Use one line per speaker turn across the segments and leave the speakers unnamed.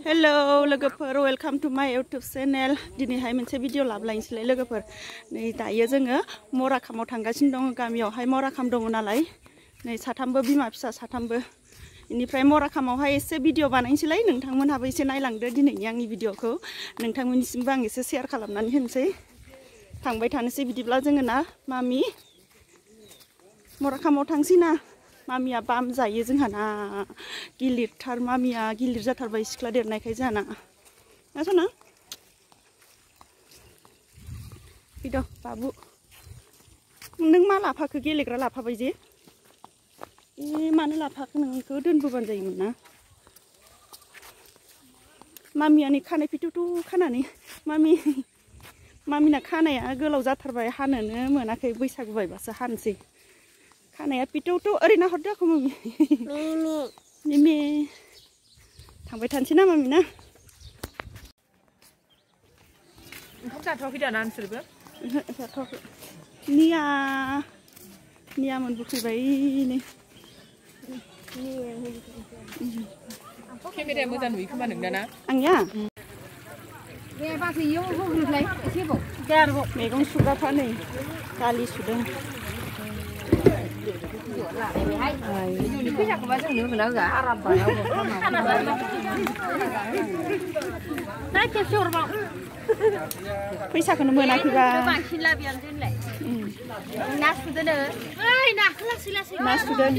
Hello लोगोफोर welcome to माय YouTube channel दिनैहाय मोनसे भिडिअ लाबोलायनोसैलाय लोगोफोर नै दायो जोङो मराखामाव थांगासिनो दङ गामियावहाय मराखाम दङ नालाय नै साथामबो बिमा फिसा साथामबो इनिफ्राय मराखामावहाय एसे भिडिअ बानायनोसैलाय नोंथांमोनहाबो एसे नायलांदो दिनैनि आंनि भिडिअखौ नोंथांमोननिसिमबो आं एसे शेयार खालामनानै होनोसै थांबाय थानोसै बिदिब्ला जोङो ना मामि मराखामाव थांसै ना मामिया बाम जायो जोंहा ना गिलिरथार मामिया गिलिर जाथारबाय सिख्ला देरनायखाय जाना ना सना फैद' बाबु नों मा लाफाखो गेलेग्रा लाफाबाय जे मानो लाफाखो नोंखौ दोनबोबानो जायोमोन ना मामिया नै खानाय फिथुथु खानानै मामिना खानाया गोलाव जाथारबाय हानोनो मोनाखै बैसागु बायबासो हानोसै खानाया पिटौटौ ओरैनो हरदो आखौ मामि मिमि थांबाय थानोसै ना मामि ना
ओंखाम जाथ'वाखै दाना नोंसोरबो
जाथ'वाखै निया मोनबोफैबाय नै
केमेराया मोजां नुयो खोमा नोंना ना
आंनिया
दे बाजैयाव होग्रोलाय एसेबाव
दे आरोबाव मैगं सुग्राफ्रा नै दालि सुदों
फैसाखौबा जोंनो होना होआ आराम खेबसे हरबाव
फैसाखौनो मोनाखैबा
बांसिन लाबोयानो दोनलाय ना सुदोनो ओइ नाखौ लासै लासै
ना सुदों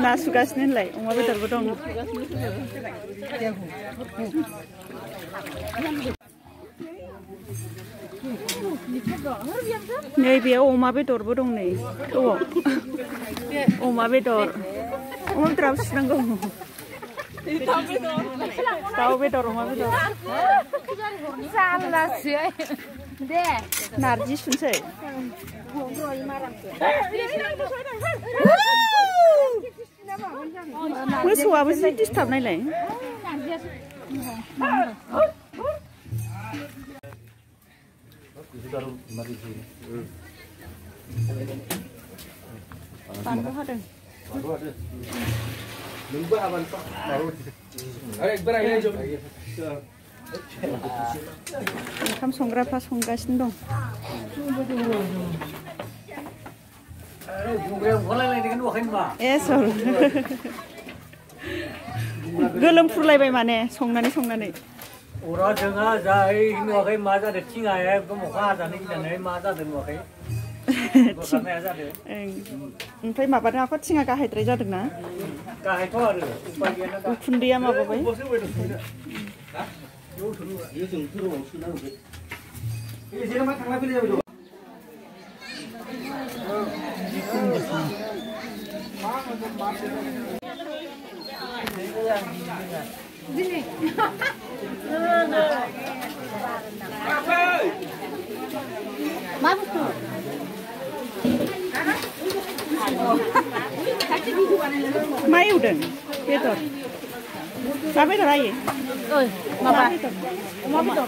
ना सुगासिनो होनलाय अमा बेदरबो दं नै बेयाव अमा बेदरबो दं नै थौआव अमा बेदराबो सुनांगौ दाउ बेदर अमा बेदर
जारलासो दे
नारजि सुनसै मोसौआबो जि डिस्टार्ब नायलाय बानलु हादों ओंखाम संग्राफ्रा संगासिनो दं ए सर गोलोमफ्रुलायबाय माने संनानै
अरा जोंहा जाहै नुवाखै मा जादों थिङा एकदम अखा हाजानो गिनानै मा जादों नुवाखै बोखारनाया जादों
ओमफ्राय माबानाखौ थिङा गाहायद्राय जादोंना
गाहायथ' आरो उपाय गैयाना
उखुन्दैया माबाबाय
मा बुस्थु
मा एवदों बेदर मा बेदर आयो
माबा
अमा बेदर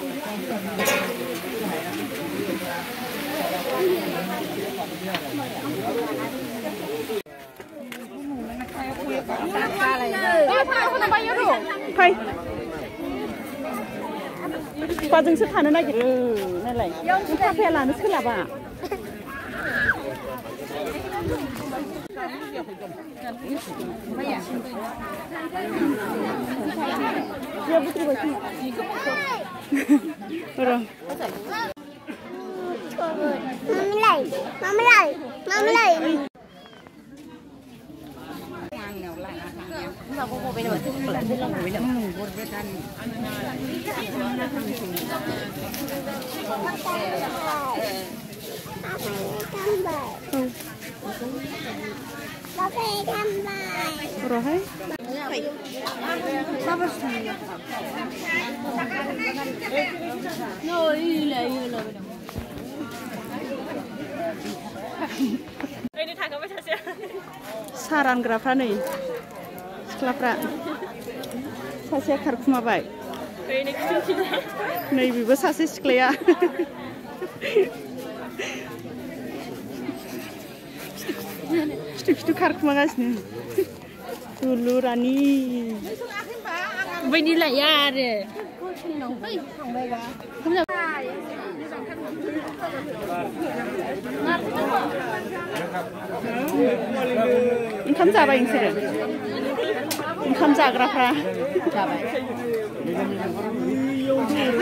फै बिफाजोंसो थानो नागिरो नालाय थाफाया लानो सोलाबा Rồi सारानग्राफ्रा नै सिख्लाफ्रा सासेया खारखुमाबाय नैबेबो सासे सिख्लाया फिथु खारखुमागासिनो दुलुरानि
बायदि लाया आरो
ओंखाम जाबाय नोंसोरो ओंखाम जाग्राफ्रा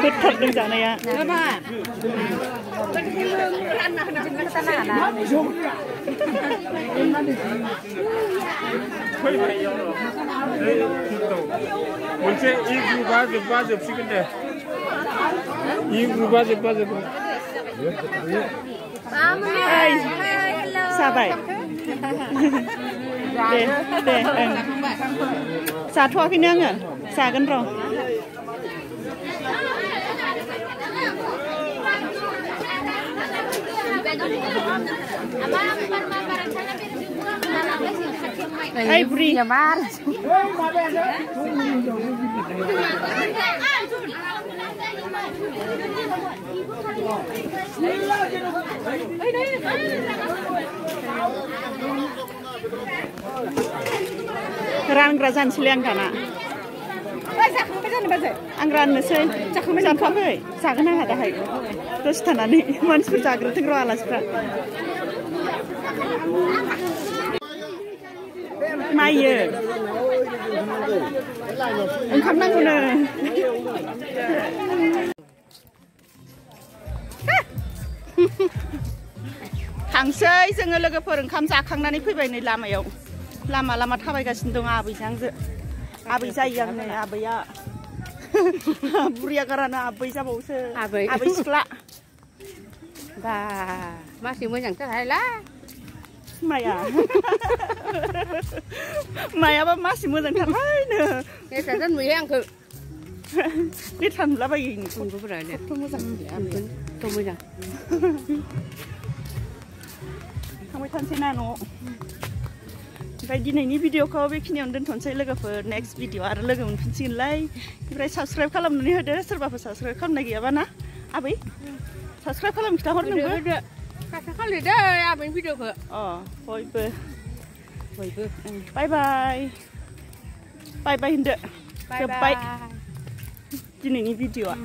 गोथारदों जानाया
मोनसे इ ग्रुपआ जोबबा जोबसिगोन दे इ ग्रुपआ जोबबा जोबगोन
जाबाय दे जाथ'वाखैनो आङो जागोन र' Hey, Bri. Rangra जानोसैलाय आं दाना आं राननोसै जाथ'वाखै जागोन आंहा दाहाय दसे थानानै मानसिफोर जाग्रोथों र' आलासिफ्रा मायो ओंखाम नांगौनो थांसै जोङो लोगोफोर ओंखाम जाखांनानै फैबाय नै लामायाव लामा थाबायगासिनो दं आबैजों आंजो आबै जायो आं नै आबैया बुरिया गारानो आबै जाबावसो आबै सिख्ला
बा मासे मोजांथारहायला
मायाबा मासे मोजांथारहायनो
लेथ्रा नुयो आंखौ
लेथ्रा नुलाबायो
मोजां
थांबाय थानोसै ना न'आव ओमफ्राय दिनैनि भिडिअखौ बेखिनियावनो दोनथ'नोसै लोगोफोर नेक्स्ट भिडिअ आरो लोगो मोनफिनसिगोनलाय ओमफ्राय साबस्क्राइब खालामनानै होदो सोरबाफोर साबस्क्राइब खालामनाय गैयाबा ना आबै साबस्क्राइब खालाम खिथाहर नोंबो
खालामदो आबैनि भिडिअखौ
बयबो बाय बाय होनदो जोब्बाय दिनैनि भिडिअआ